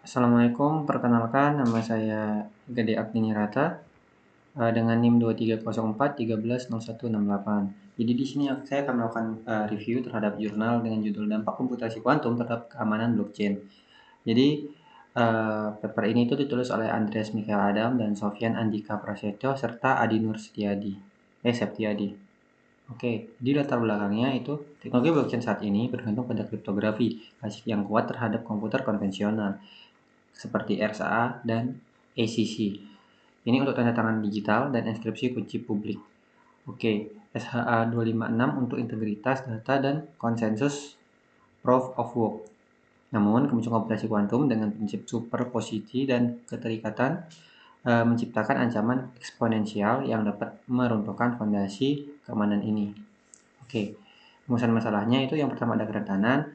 Assalamualaikum, perkenalkan nama saya Gede Agninirata dengan NIM 2304130168. Jadi di sini saya akan melakukan review terhadap jurnal dengan judul Dampak Komputasi Kuantum Terhadap Keamanan Blockchain. Jadi paper ini itu ditulis oleh Andreas Mikael Adam dan Sofyan Andika Prasetyo serta Adi Nur Septiadi. Oke, di latar belakangnya itu teknologi blockchain saat ini bergantung pada kriptografi klasik yang kuat terhadap komputer konvensional seperti RSA dan ACC. Ini untuk tanda tangan digital dan inskripsi kunci publik. Oke, SHA-256 untuk integritas data dan konsensus proof of work. Namun, kemunculan komputasi kuantum dengan prinsip superposisi dan keterikatan menciptakan ancaman eksponensial yang dapat meruntuhkan fondasi keamanan ini. Oke, rumusan masalahnya itu yang pertama ada kerentanan.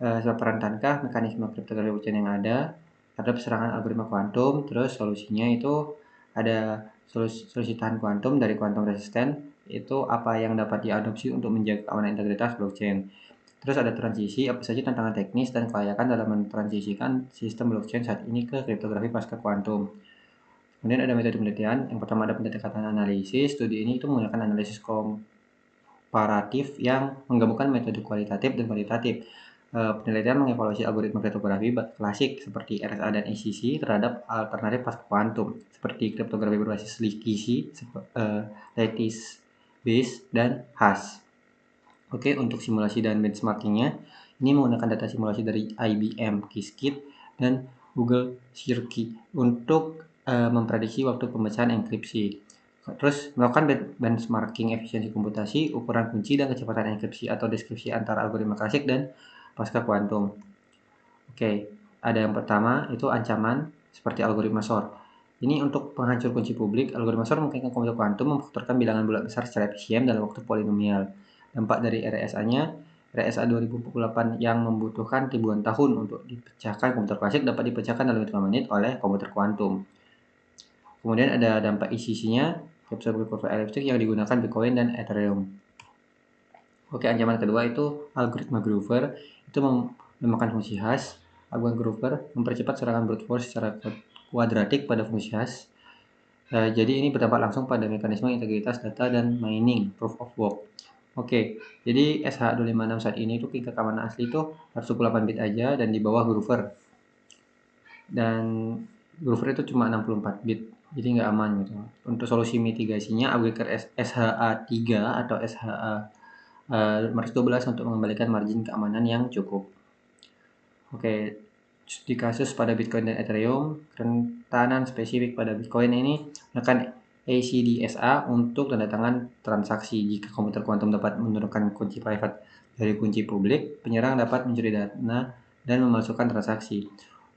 Seperentankah mekanisme kriptografi blockchain yang ada terhadap serangan algoritma kuantum? Terus solusinya itu ada solusi tahan kuantum dari kuantum resisten, itu apa yang dapat diadopsi untuk menjaga keamanan integritas blockchain. Terus ada transisi, apa saja tantangan teknis dan kelayakan dalam mentransisikan sistem blockchain saat ini ke kriptografi pasca kuantum. Kemudian ada metode penelitian, yang pertama ada pendekatan analisis. Studi ini itu menggunakan analisis komparatif yang menggabungkan metode kualitatif dan kuantitatif. Penelitian mengevaluasi algoritma kriptografi klasik seperti RSA dan ACC terhadap alternatif pasca kuantum seperti kriptografi berbasis Linkisi, lattice based, dan hash. Oke, untuk simulasi dan benchmarkingnya, ini menggunakan data simulasi dari IBM Qiskit dan Google Circuit untuk memprediksi waktu pemecahan enkripsi. Terus melakukan benchmarking efisiensi komputasi, ukuran kunci, dan kecepatan enkripsi atau deskripsi antara algoritma klasik dan pasca kuantum. Oke, ada yang pertama itu ancaman seperti algoritma SOR. Ini untuk penghancur kunci publik, algoritma SOR memungkinkan komputer kuantum memfaktorkan bilangan bulat besar secara efisien dalam waktu polinomial. Dampak dari RSA-nya, RSA 2048 yang membutuhkan ribuan tahun untuk dipecahkan komputer klasik dapat dipecahkan dalam hitungan menit oleh komputer kuantum. Kemudian ada dampak ICC-nya, Capsule Curve Elliptic yang digunakan Bitcoin dan Ethereum. Oke, ancaman kedua itu algoritma Grover, itu memakan fungsi hash. Algoritma Grover mempercepat serangan brute force secara kuadratik pada fungsi hash. Jadi ini berdampak langsung pada mekanisme integritas data dan mining proof of work. Oke, jadi SH256 saat ini itu tingkat keamanan asli itu 128 bit aja dan di bawah Grover. Dan Grover itu cuma 64 bit, jadi nggak aman gitu. Untuk solusi mitigasinya, upgrade SHA-3 atau SHA 512 untuk mengembalikan margin keamanan yang cukup. Oke, di kasus pada Bitcoin dan Ethereum, kerentanan spesifik pada Bitcoin ini menekan ACDSA untuk tanda tangan transaksi. Jika komputer kuantum dapat menurunkan kunci private dari kunci publik, penyerang dapat mencuri dana dan memasukkan transaksi.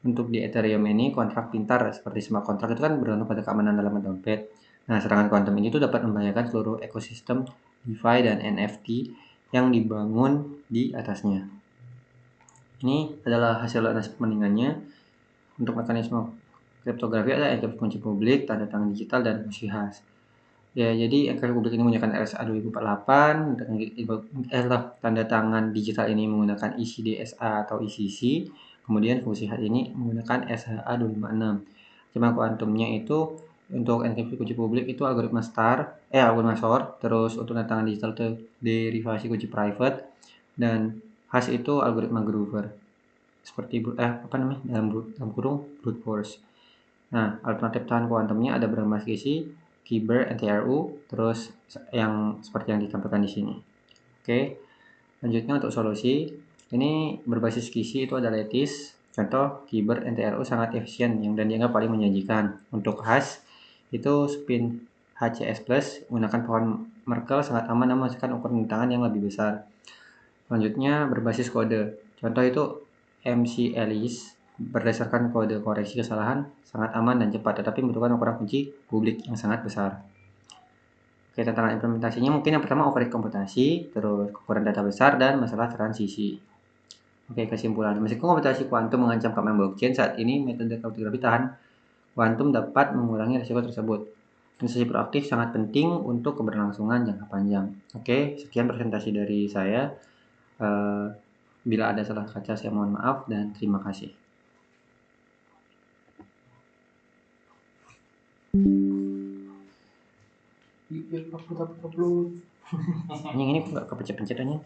Untuk di Ethereum ini, kontrak pintar seperti smart contract itu kan bergantung pada keamanan dalam dompet. Nah, serangan kuantum ini tuh dapat membahayakan seluruh ekosistem DeFi dan NFT yang dibangun di atasnya. Ini adalah hasil analisis perbandingannya. Untuk mekanisme kriptografi ada enkripsi kunci publik, tanda tangan digital, dan fungsi hash. Ya, jadi enkripsi publik ini menggunakan RSA 2048, tanda tangan digital ini menggunakan ECDSA atau ECC, kemudian fungsi hash ini menggunakan SHA-256. Cuma kuantumnya itu untuk enkripsi kunci publik itu algoritma SOR, terus untuk tanda tangan digital itu derivasi kunci private, dan hash itu algoritma Grover seperti dalam kurung brute force. Nah, alternatif tahan kuantumnya ada berbasis isi, Kyber, NTRU, terus yang seperti yang ditampilkan di sini. Oke, lanjutnya untuk solusi, ini berbasis kisi itu ada lattice, contoh Kyber, NTRU sangat efisien dan dianggap paling menjanjikan. Untuk hash, itu spin HCS Plus menggunakan pohon Merkle sangat aman namun menghasilkan ukuran tangan yang lebih besar. Selanjutnya berbasis kode, contoh itu MC Alice berdasarkan kode koreksi kesalahan sangat aman dan cepat, tetapi membutuhkan ukuran kunci publik yang sangat besar. Oke, tantangan implementasinya mungkin yang pertama overhead komputasi, terus ukuran data besar, dan masalah transisi. Oke, kesimpulan. Meskipun komputasi kuantum mengancam keamanan blockchain, saat ini metode kriptografi tahan kuantum dapat mengurangi risiko tersebut. Investasi proaktif sangat penting untuk keberlangsungan jangka panjang. Oke, sekian presentasi dari saya. Bila ada salah kata saya mohon maaf dan terima kasih. biar upload. Anjing ini kok nggak kepencet-pencet aja.